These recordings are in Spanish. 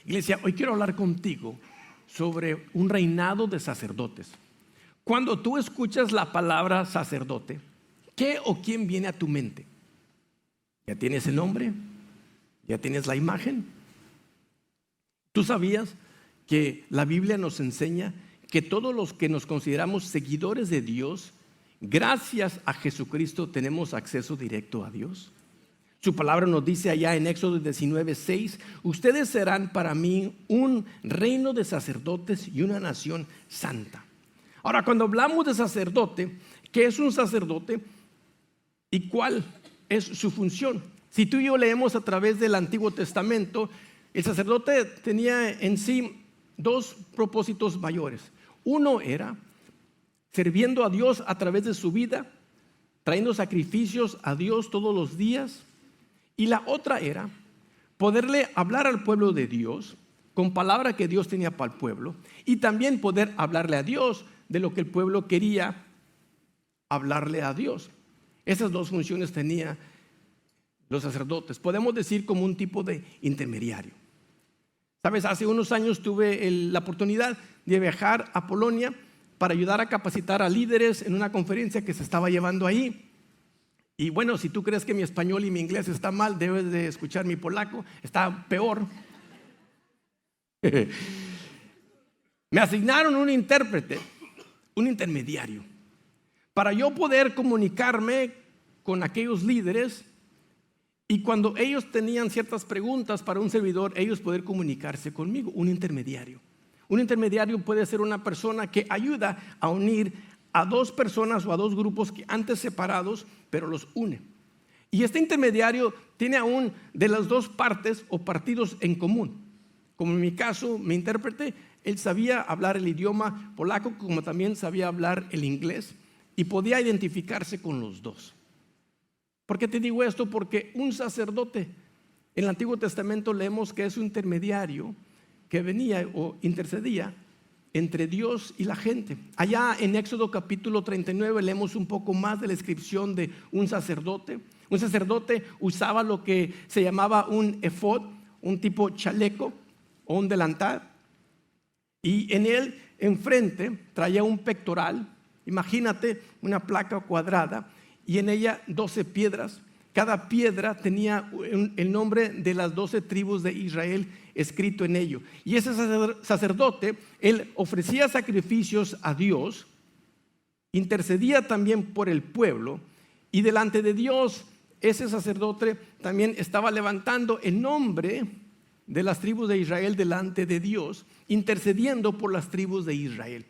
Iglesia, hoy quiero hablar contigo sobre un reinado de sacerdotes. Cuando tú escuchas la palabra sacerdote, ¿qué o quién viene a tu mente? ¿Ya tienes el nombre? ¿Ya tienes la imagen? ¿Tú sabías que la Biblia nos enseña que todos los que nos consideramos seguidores de Dios, gracias a Jesucristo tenemos acceso directo a Dios? Su palabra nos dice allá en Éxodo 19:6, ustedes serán para mí un reino de sacerdotes y una nación santa. Ahora, cuando hablamos de sacerdote, ¿qué es un sacerdote y cuál es su función? Si tú y yo leemos a través del Antiguo Testamento, el sacerdote tenía en sí dos propósitos mayores. Uno era sirviendo a Dios a través de su vida, trayendo sacrificios a Dios todos los días. Y la otra era poderle hablar al pueblo de Dios con palabra que Dios tenía para el pueblo y también poder hablarle a Dios de lo que el pueblo quería hablarle a Dios. Esas dos funciones tenía los sacerdotes. Podemos decir como un tipo de intermediario. Sabes, hace unos años tuve la oportunidad de viajar a Polonia para ayudar a capacitar a líderes en una conferencia que se estaba llevando ahí. Y bueno, si tú crees que mi español y mi inglés está mal, debes de escuchar mi polaco, está peor. Me asignaron un intérprete, un intermediario, para yo poder comunicarme con aquellos líderes y cuando ellos tenían ciertas preguntas para un servidor, ellos poder comunicarse conmigo, un intermediario. Un intermediario puede ser una persona que ayuda a unir a dos personas o a dos grupos que antes separados, pero los une. Y este intermediario tiene aún de las dos partes o partidos en común. Como en mi caso, mi intérprete, él sabía hablar el idioma polaco, como también sabía hablar el inglés, y podía identificarse con los dos. ¿Por qué te digo esto? Porque un sacerdote, en el Antiguo Testamento leemos que es un intermediario que venía o intercedía entre Dios y la gente. Allá en Éxodo capítulo 39 leemos un poco más de la descripción de un sacerdote. Un sacerdote usaba lo que se llamaba un efod, un tipo chaleco o un delantal. Y en él enfrente traía un pectoral. Imagínate una placa cuadrada y en ella 12 piedras. Cada piedra tenía el nombre de las 12 tribus de Israel escrito en ello. Y ese sacerdote, él ofrecía sacrificios a Dios, intercedía también por el pueblo, y delante de Dios, ese sacerdote también estaba levantando el nombre de las tribus de Israel delante de Dios, intercediendo por las tribus de Israel.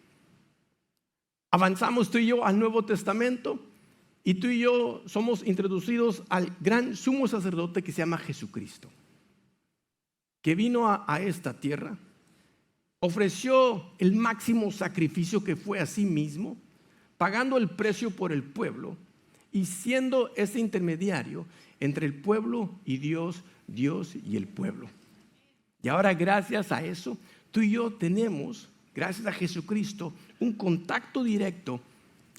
Avanzamos tú y yo al Nuevo Testamento. Y tú y yo somos introducidos al gran sumo sacerdote que se llama Jesucristo, que vino a esta tierra, ofreció el máximo sacrificio que fue a sí mismo, pagando el precio por el pueblo y siendo ese intermediario entre el pueblo y Dios, Dios y el pueblo. Y ahora gracias a eso, tú y yo tenemos, gracias a Jesucristo, un contacto directo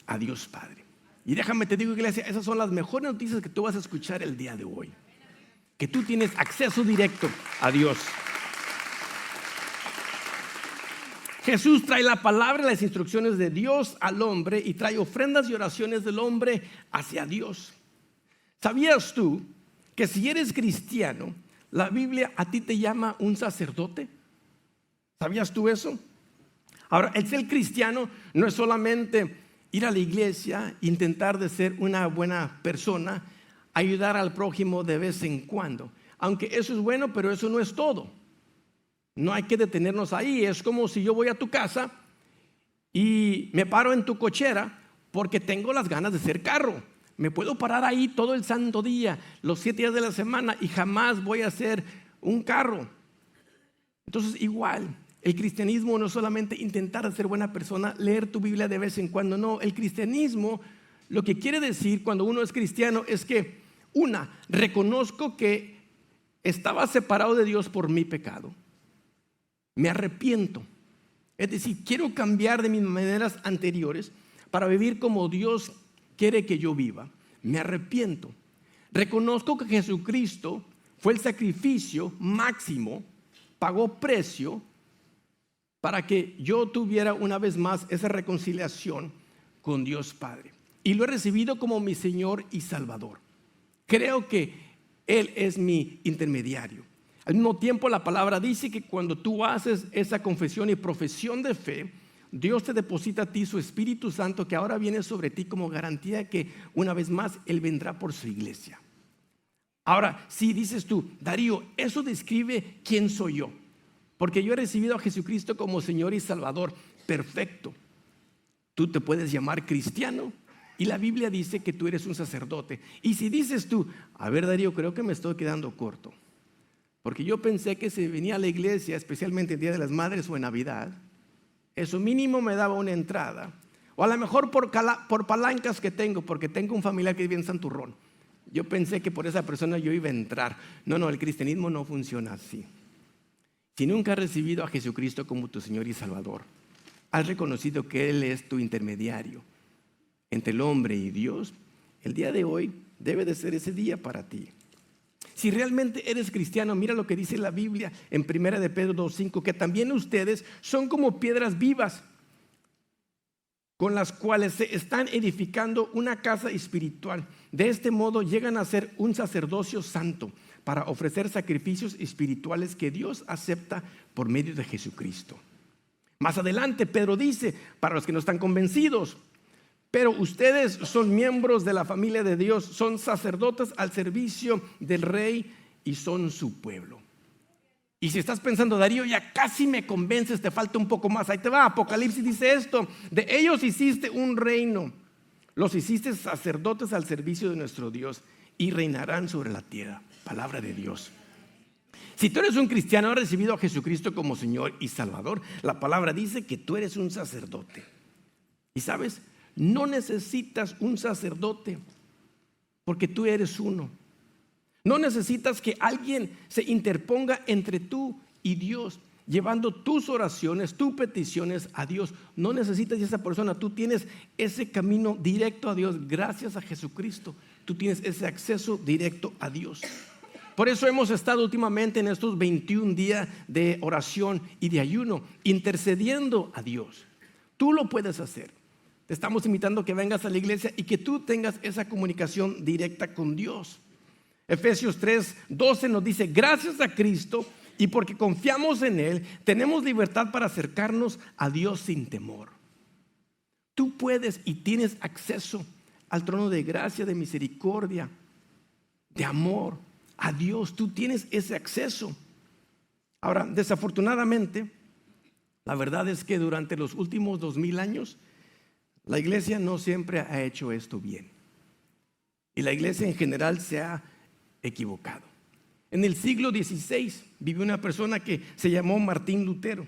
a Dios Padre. Y déjame te digo, iglesia, esas son las mejores noticias que tú vas a escuchar el día de hoy. Que tú tienes acceso directo a Dios. Jesús trae la palabra y las instrucciones de Dios al hombre y trae ofrendas y oraciones del hombre hacia Dios. ¿Sabías tú que si eres cristiano, la Biblia a ti te llama un sacerdote? ¿Sabías tú eso? Ahora, el ser cristiano no es solamente ir a la iglesia, intentar de ser una buena persona, ayudar al prójimo de vez en cuando. Aunque eso es bueno, pero eso no es todo. No hay que detenernos ahí. Es como si yo voy a tu casa y me paro en tu cochera porque tengo las ganas de hacer carro. Me puedo parar ahí todo el santo día, los 7 días de la semana y jamás voy a hacer un carro. Entonces igual, el cristianismo no es solamente intentar ser buena persona, leer tu Biblia de vez en cuando, no. El cristianismo lo que quiere decir cuando uno es cristiano es que, reconozco que estaba separado de Dios por mi pecado. Me arrepiento. Es decir, quiero cambiar de mis maneras anteriores para vivir como Dios quiere que yo viva. Me arrepiento. Reconozco que Jesucristo fue el sacrificio máximo pagó precio para que yo tuviera una vez más esa reconciliación con Dios Padre. Y lo he recibido como mi Señor y Salvador. Creo que Él es mi intermediario. Al mismo tiempo, la palabra dice que cuando tú haces esa confesión y profesión de fe, Dios te deposita a ti su Espíritu Santo, que ahora viene sobre ti como garantía de que una vez más Él vendrá por su iglesia. Ahora, si dices tú, Darío, eso describe quién soy yo, porque yo he recibido a Jesucristo como Señor y Salvador. Perfecto. Tú te puedes llamar cristiano y la Biblia dice que tú eres un sacerdote. Y si dices tú, a ver, Darío, creo que me estoy quedando corto, porque yo pensé que si venía a la iglesia, especialmente el Día de las Madres o en Navidad, eso mínimo me daba una entrada. O a lo mejor por palancas que tengo, porque tengo un familiar que vive en Santurrón. Yo pensé que por esa persona yo iba a entrar. No, el cristianismo no funciona así. Si nunca has recibido a Jesucristo como tu Señor y Salvador, has reconocido que Él es tu intermediario entre el hombre y Dios, el día de hoy debe de ser ese día para ti. Si realmente eres cristiano, mira lo que dice la Biblia en 1 de Pedro 2:5, que también ustedes son como piedras vivas con las cuales se están edificando una casa espiritual. De este modo llegan a ser un sacerdocio santo para ofrecer sacrificios espirituales que Dios acepta por medio de Jesucristo. Más adelante Pedro dice, para los que no están convencidos, pero ustedes son miembros de la familia de Dios, son sacerdotes al servicio del Rey y son su pueblo. Y si estás pensando, Darío, ya casi me convences, te falta un poco más, ahí te va, Apocalipsis dice esto, de ellos hiciste un reino, los hiciste sacerdotes al servicio de nuestro Dios y reinarán sobre la tierra. Palabra de Dios. Si tú eres un cristiano, has recibido a Jesucristo como Señor y Salvador, la palabra dice que tú eres un sacerdote. Y sabes, no necesitas un sacerdote porque tú eres uno. No necesitas que alguien se interponga entre tú y Dios, llevando tus oraciones, tus peticiones a Dios. No necesitas de esa persona, tú tienes ese camino directo a Dios. Gracias a Jesucristo, tú tienes ese acceso directo a Dios. Por eso hemos estado últimamente en estos 21 días de oración y de ayuno, intercediendo a Dios. Tú lo puedes hacer. Te estamos invitando a que vengas a la iglesia y que tú tengas esa comunicación directa con Dios. Efesios 3:12 nos dice, gracias a Cristo y porque confiamos en Él, tenemos libertad para acercarnos a Dios sin temor. Tú puedes y tienes acceso al trono de gracia, de misericordia, de amor, a Dios. Tú tienes ese acceso. Ahora, desafortunadamente, la verdad es que durante los últimos 2000 años, la iglesia no siempre ha hecho esto bien. Y la iglesia en general se ha equivocado. En el siglo XVI vivió una persona que se llamó Martín Lutero.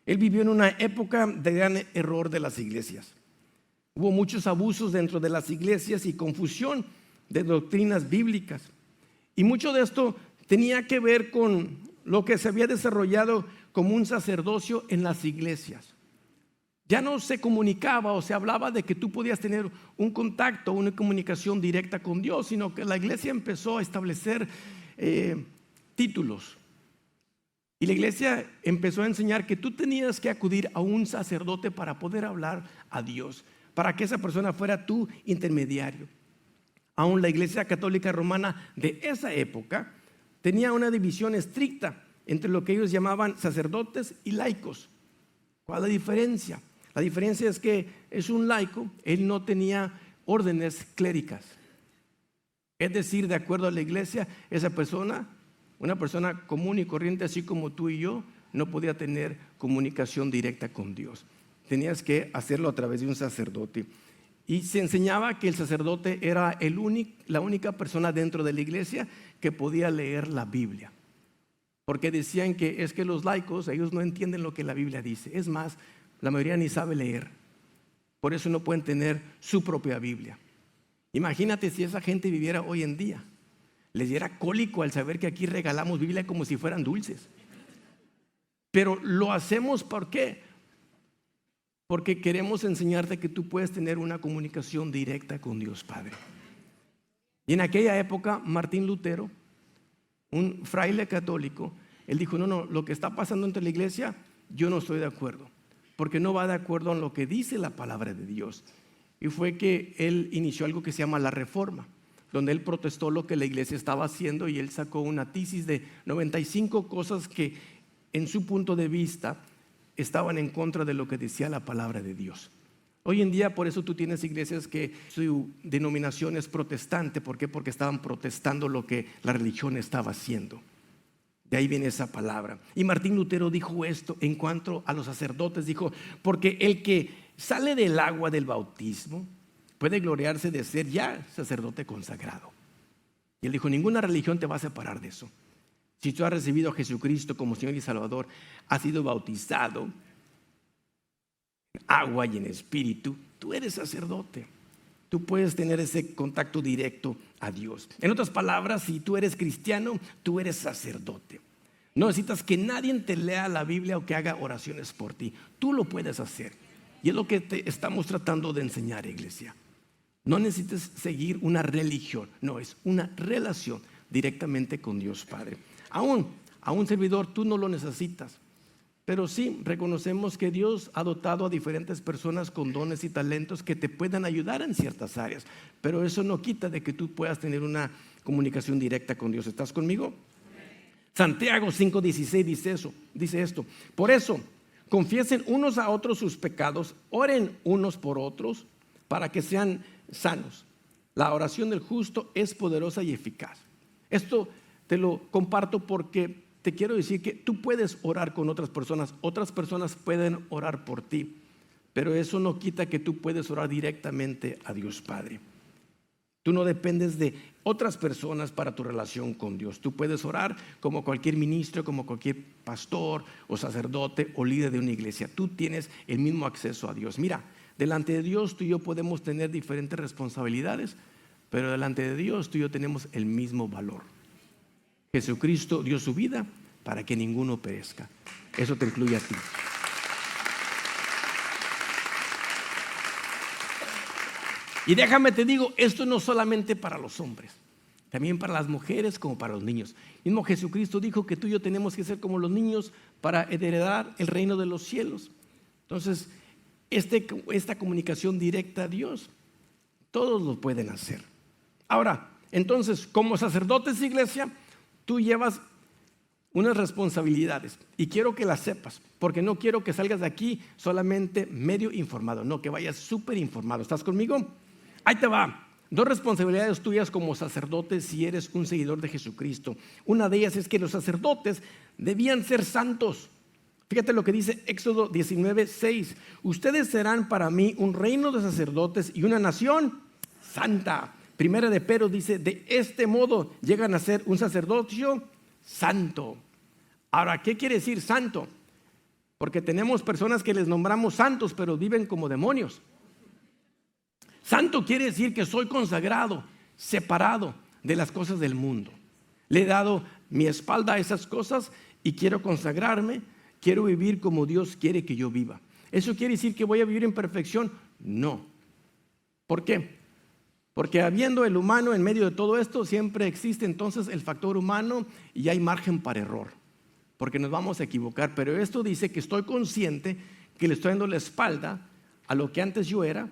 Él vivió en una época de gran error de las iglesias. Hubo muchos abusos dentro de las iglesias y confusión de doctrinas bíblicas. Y mucho de esto tenía que ver con lo que se había desarrollado como un sacerdocio en las iglesias. Ya no se comunicaba o se hablaba de que tú podías tener un contacto, una comunicación directa con Dios, sino que la iglesia empezó a establecer títulos. Y la iglesia empezó a enseñar que tú tenías que acudir a un sacerdote para poder hablar a Dios, para que esa persona fuera tu intermediario. Aún la iglesia católica romana de esa época tenía una división estricta entre lo que ellos llamaban sacerdotes y laicos. ¿Cuál es la diferencia? La diferencia es que es un laico, él no tenía órdenes cléricas. Es decir, de acuerdo a la iglesia, esa persona, una persona común y corriente, así como tú y yo, no podía tener comunicación directa con Dios. Tenías que hacerlo a través de un sacerdote. Y se enseñaba que el sacerdote era la única persona dentro de la iglesia que podía leer la Biblia. Porque decían que es que los laicos, ellos no entienden lo que la Biblia dice. Es más, la mayoría ni sabe leer. Por eso no pueden tener su propia Biblia. Imagínate si esa gente viviera hoy en día. Les diera cólico al saber que aquí regalamos Biblia como si fueran dulces. Pero lo hacemos ¿por qué? Porque queremos enseñarte que tú puedes tener una comunicación directa con Dios Padre. Y en aquella época, Martín Lutero, un fraile católico, él dijo, no, lo que está pasando entre la iglesia, yo no estoy de acuerdo, porque no va de acuerdo en lo que dice la palabra de Dios. Y fue que él inició algo que se llama la Reforma, donde él protestó lo que la iglesia estaba haciendo, y él sacó una tesis de 95 cosas que en su punto de vista estaban en contra de lo que decía la palabra de Dios. Hoy en día, por eso tú tienes iglesias que su denominación es protestante. ¿Por qué? Porque estaban protestando lo que la religión estaba haciendo. De ahí viene esa palabra. Y Martín Lutero dijo esto en cuanto a los sacerdotes. Dijo, porque el que sale del agua del bautismo puede gloriarse de ser ya sacerdote consagrado. Y él dijo, ninguna religión te va a separar de eso. Si tú has recibido a Jesucristo como Señor y Salvador, has sido bautizado en agua y en espíritu, tú eres sacerdote. Tú puedes tener ese contacto directo a Dios. En otras palabras, si tú eres cristiano, tú eres sacerdote. No necesitas que nadie te lea la Biblia o que haga oraciones por ti. Tú lo puedes hacer. Y es lo que te estamos tratando de enseñar, iglesia. No necesitas seguir una religión, no, es una relación directamente con Dios Padre. Aún a un servidor tú no lo necesitas, pero sí reconocemos que Dios ha dotado a diferentes personas con dones y talentos que te puedan ayudar en ciertas áreas, pero eso no quita de que tú puedas tener una comunicación directa con Dios. ¿Estás conmigo? Santiago 5:16 dice esto: por eso confiesen unos a otros sus pecados, oren unos por otros para que sean sanos. La oración del justo es poderosa y eficaz. Esto te lo comparto porque te quiero decir que tú puedes orar con otras personas pueden orar por ti, pero eso no quita que tú puedes orar directamente a Dios Padre. Tú no dependes de otras personas para tu relación con Dios. Tú puedes orar como cualquier ministro, como cualquier pastor o sacerdote o líder de una iglesia. Tú tienes el mismo acceso a Dios. Mira, delante de Dios tú y yo podemos tener diferentes responsabilidades, pero delante de Dios tú y yo tenemos el mismo valor. Jesucristo dio su vida para que ninguno perezca. Eso te incluye a ti. Y déjame te digo, esto no solamente para los hombres, también para las mujeres como para los niños. Mismo Jesucristo dijo que tú y yo tenemos que ser como los niños para heredar el reino de los cielos. Entonces, esta comunicación directa a Dios, todos lo pueden hacer. Ahora, entonces, como sacerdotes, iglesia, tú llevas unas responsabilidades y quiero que las sepas, porque no quiero que salgas de aquí solamente medio informado, no, que vayas súper informado. ¿Estás conmigo? Ahí te va. 2 responsabilidades tuyas como sacerdote si eres un seguidor de Jesucristo. Una de ellas es que los sacerdotes debían ser santos. Fíjate lo que dice Éxodo 19:6. Ustedes serán para mí un reino de sacerdotes y una nación santa. Primera de Pedro dice, de este modo llegan a ser un sacerdocio santo. Ahora, ¿qué quiere decir santo? Porque tenemos personas que les nombramos santos, pero viven como demonios. Santo quiere decir que soy consagrado, separado de las cosas del mundo. Le he dado mi espalda a esas cosas y quiero consagrarme, quiero vivir como Dios quiere que yo viva. ¿Eso quiere decir que voy a vivir en perfección? No. ¿Por qué? Porque habiendo el humano en medio de todo esto, siempre existe entonces el factor humano y hay margen para error, porque nos vamos a equivocar. Pero esto dice que estoy consciente que le estoy dando la espalda a lo que antes yo era,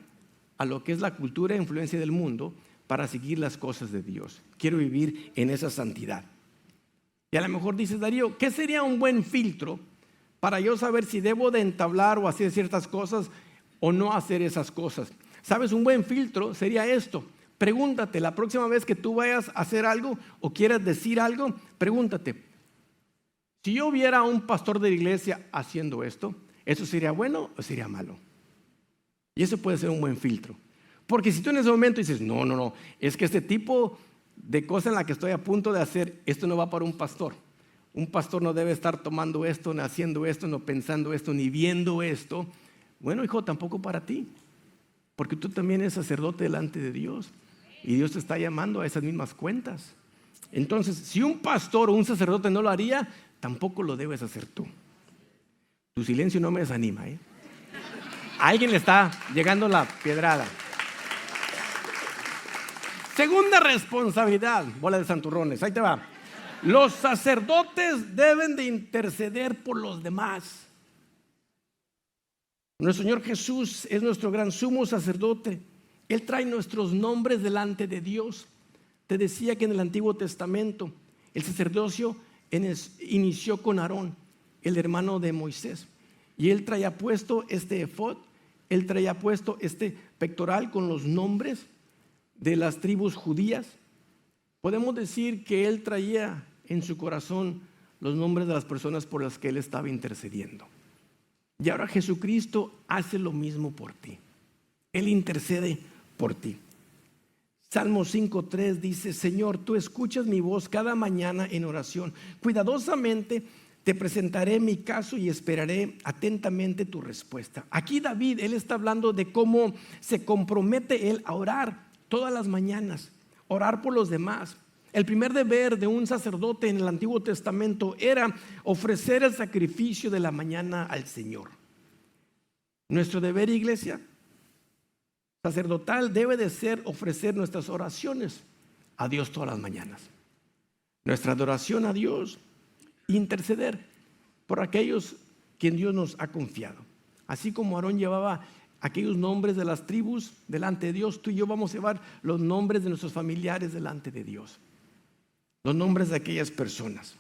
a lo que es la cultura e influencia del mundo, para seguir las cosas de Dios. Quiero vivir en esa santidad. Y a lo mejor dices, Darío, ¿qué sería un buen filtro para yo saber si debo de entablar o hacer ciertas cosas o no hacer esas cosas? ¿Sabes? Un buen filtro sería esto. Pregúntate, la próxima vez que tú vayas a hacer algo o quieras decir algo, pregúntate, si yo viera a un pastor de la iglesia haciendo esto, ¿eso sería bueno o sería malo? Y eso puede ser un buen filtro. Porque si tú en ese momento dices, no, es que este tipo de cosa en la que estoy a punto de hacer, esto no va para un pastor. Un pastor no debe estar tomando esto, ni haciendo esto, no pensando esto, ni viendo esto. Bueno, hijo, tampoco para ti. Porque tú también eres sacerdote delante de Dios. Y Dios te está llamando a esas mismas cuentas. Entonces, si un pastor o un sacerdote no lo haría, tampoco lo debes hacer tú. Tu silencio no me desanima, ¿eh? A alguien le está llegando la piedrada. Segunda responsabilidad, bola de santurrones, ahí te va. Los sacerdotes deben de interceder por los demás. Nuestro Señor Jesús es nuestro gran sumo sacerdote. Él trae nuestros nombres delante de Dios. Te decía que en el Antiguo Testamento el sacerdocio inició con Aarón, el hermano de Moisés. Y él traía puesto este efod, él traía puesto este pectoral con los nombres de las tribus judías. Podemos decir que él traía en su corazón los nombres de las personas por las que él estaba intercediendo. Y ahora Jesucristo hace lo mismo por ti. Él intercede por ti. Salmo 5:3 dice: Señor, tú escuchas mi voz cada mañana en oración. Cuidadosamente te presentaré mi caso y esperaré atentamente tu respuesta. Aquí David, él está hablando de cómo se compromete él a orar todas las mañanas, orar por los demás. El primer deber de un sacerdote en el Antiguo Testamento era ofrecer el sacrificio de la mañana al Señor. Nuestro deber, iglesia sacerdotal, debe de ser ofrecer nuestras oraciones a Dios todas las mañanas. Nuestra adoración a Dios, interceder por aquellos quien Dios nos ha confiado. Así como Aarón llevaba aquellos nombres de las tribus delante de Dios, tú y yo vamos a llevar los nombres de nuestros familiares delante de Dios. Los nombres de aquellas personas.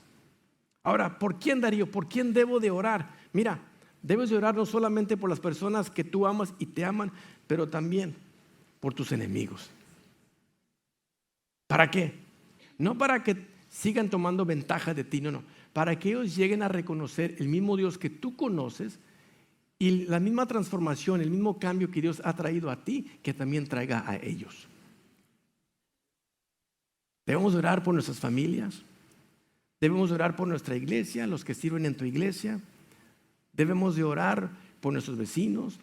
Ahora, ¿por quién, Darío? ¿Por quién debo de orar? Mira, debes de orar no solamente por las personas que tú amas y te aman, pero también por tus enemigos. ¿Para qué? No para que sigan tomando ventaja de ti, no. Para que ellos lleguen a reconocer el mismo Dios que tú conoces y la misma transformación, el mismo cambio que Dios ha traído a ti, que también traiga a ellos. Debemos orar por nuestras familias, debemos orar por nuestra iglesia, los que sirven en tu iglesia, debemos de orar por nuestros vecinos,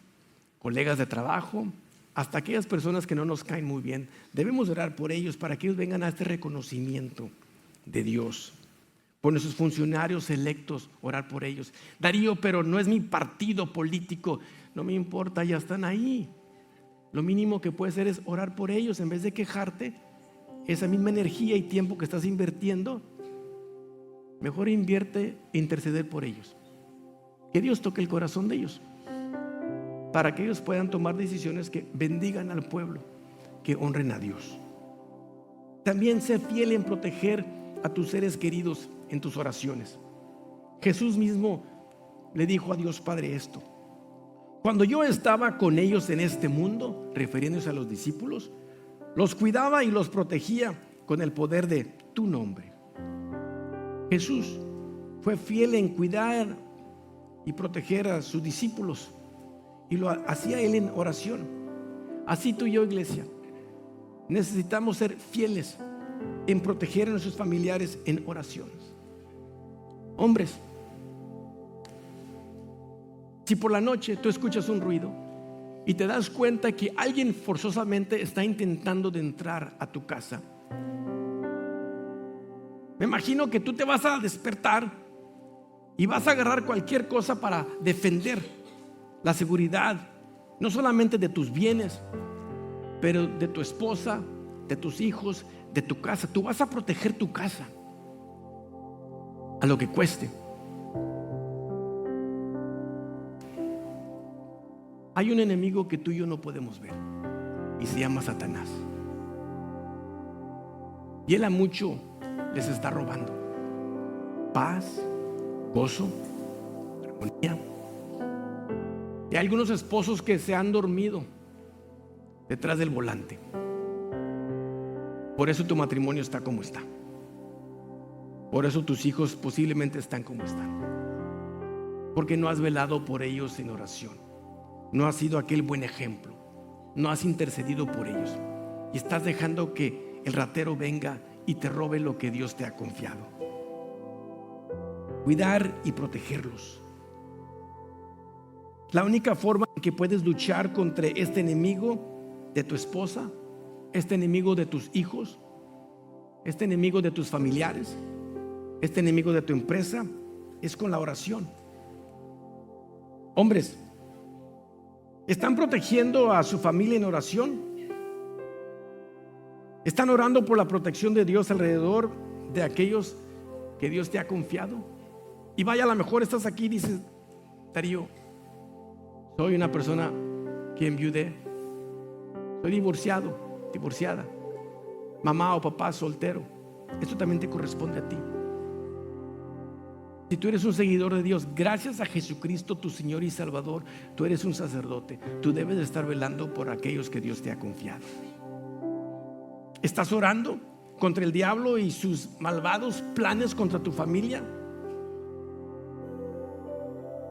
colegas de trabajo, hasta aquellas personas que no nos caen muy bien. Debemos orar por ellos para que ellos vengan a este reconocimiento de Dios. Por nuestros funcionarios electos, orar por ellos. Darío, pero no es mi partido político. No me importa, ya están ahí. Lo mínimo que puedes hacer es orar por ellos en vez de quejarte. Esa misma energía y tiempo que estás invirtiendo, mejor invierte e interceder por ellos. Que Dios toque el corazón de ellos, para que ellos puedan tomar decisiones que bendigan al pueblo, que honren a Dios. También sé fiel en proteger a tus seres queridos en tus oraciones. Jesús mismo le dijo a Dios Padre esto: cuando yo estaba con ellos en este mundo, refiriéndose a los discípulos, los cuidaba y los protegía con el poder de tu nombre. Jesús fue fiel en cuidar y proteger a sus discípulos, y lo hacía él en oración. Así tú y yo, iglesia, necesitamos ser fieles en proteger a nuestros familiares en oraciones. Hombres, si por la noche tú escuchas un ruido y te das cuenta que alguien forzosamente está intentando de entrar a tu casa, me imagino que tú te vas a despertar y vas a agarrar cualquier cosa para defender la seguridad, no solamente de tus bienes, pero de tu esposa, de tus hijos, de tu casa. Tú vas a proteger tu casa a lo que cueste. Hay un enemigo que tú y yo no podemos ver y se llama Satanás. Y él a mucho les está robando paz, gozo, armonía. Y hay algunos esposos que se han dormido detrás del volante. Por eso tu matrimonio está como está. Por eso tus hijos posiblemente están como están. Porque no has velado por ellos en oración. No has sido aquel buen ejemplo. No has intercedido por ellos. Y estás dejando que el ratero venga y te robe lo que Dios te ha confiado. Cuidar y protegerlos. La única forma en que puedes luchar contra este enemigo de tu esposa, este enemigo de tus hijos, este enemigo de tus familiares, este enemigo de tu empresa, es con la oración. Hombres, ¿están protegiendo a su familia en oración? ¿Están orando por la protección de Dios alrededor de aquellos que Dios te ha confiado. Y vaya, a lo mejor estás aquí y dices: Darío, soy una persona que enviudé, soy divorciado, divorciada, mamá o papá soltero. Esto también te corresponde a ti. Si tú eres un seguidor de Dios, gracias a Jesucristo, tu Señor y Salvador, tú eres un sacerdote. Tú debes de estar velando por aquellos que Dios te ha confiado. ¿Estás orando contra el diablo y sus malvados planes contra tu familia?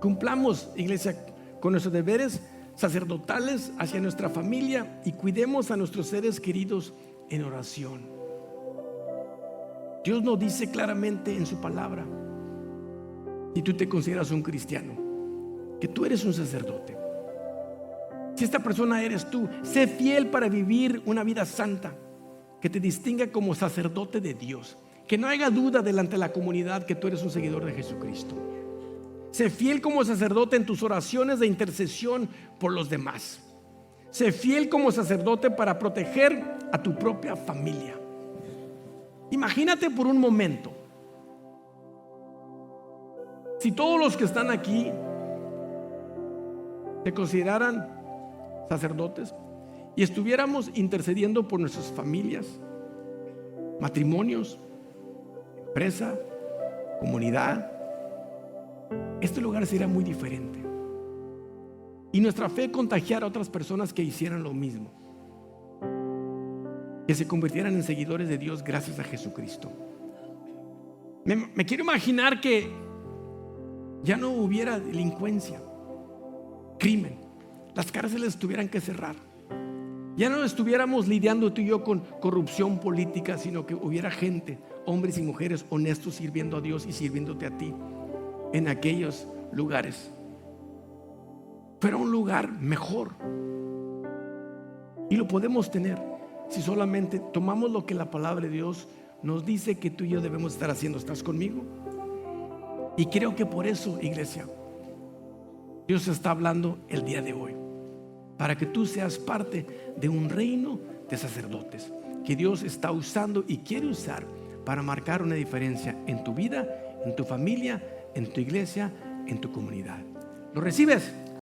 Cumplamos, iglesia, con nuestros deberes sacerdotales hacia nuestra familia y cuidemos a nuestros seres queridos en oración. Dios nos dice claramente en su palabra, si tú te consideras un cristiano, que tú eres un sacerdote. Si esta persona eres tú, sé fiel para vivir una vida santa que te distinga como sacerdote de Dios. Que no haya duda delante de la comunidad que tú eres un seguidor de Jesucristo. Sé fiel como sacerdote en tus oraciones de intercesión por los demás. Sé fiel como sacerdote para proteger a tu propia familia. Imagínate por un momento, si todos los que están aquí se consideraran sacerdotes y estuviéramos intercediendo por nuestras familias, matrimonios, empresa, comunidad, este lugar sería muy diferente. Y nuestra fe contagiara a otras personas que hicieran lo mismo, que se convirtieran en seguidores de Dios gracias a Jesucristo. Me quiero imaginar que ya no hubiera delincuencia, crimen, las cárceles tuvieran que cerrar, ya no estuviéramos lidiando tú y yo con corrupción política, sino que hubiera gente, hombres y mujeres honestos sirviendo a Dios y sirviéndote a ti en aquellos lugares. Fuera un lugar mejor. Y lo podemos tener si solamente tomamos lo que la palabra de Dios nos dice que tú y yo debemos estar haciendo. ¿Estás conmigo? Y creo que por eso, iglesia, Dios está hablando el día de hoy, para que tú seas parte de un reino de sacerdotes que Dios está usando y quiere usar para marcar una diferencia en tu vida, en tu familia, en tu iglesia, en tu comunidad. ¿Lo recibes?